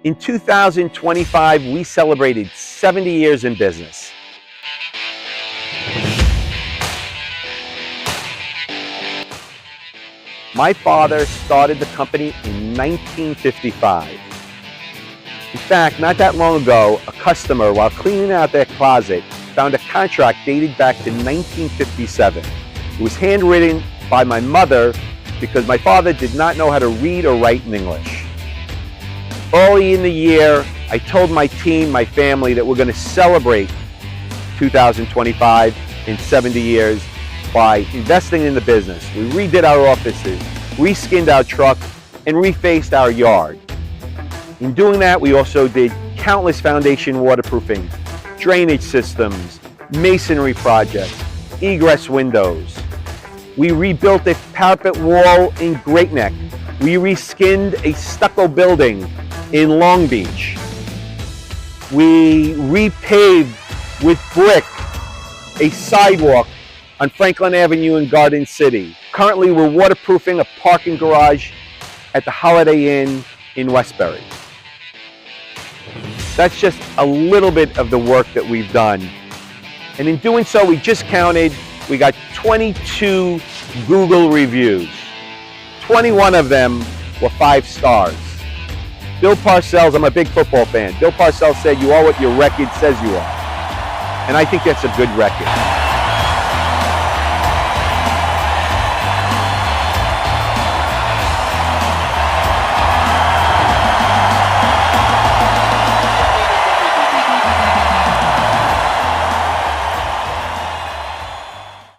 In 2025, we celebrated 70 years in business. My father started the company in 1955. In fact, not that long ago, a customer, while cleaning out their closet, found a contract dated back to 1957. It was handwritten by my mother because my father did not know how to read or write in English. Early in the year, I told my team, my family, that we're going to celebrate 2025 in 70 years by investing in the business. We redid our offices, reskinned our truck, and refaced our yard. In doing that, we also did countless foundation waterproofing, drainage systems, masonry projects, egress windows. We rebuilt a parapet wall in Great Neck. We reskinned a stucco building in Long Beach. We repaved with brick a sidewalk on Franklin Avenue in Garden City. Currently, we're waterproofing a parking garage at the Holiday Inn in Westbury. That's just a little bit of the work that we've done. And in doing so, we just counted, we got 22 Google reviews. 21 of them were 5 stars. Bill Parcells, I'm a big football fan. Bill Parcells said, "You are what your record says you are." And I think that's a good record.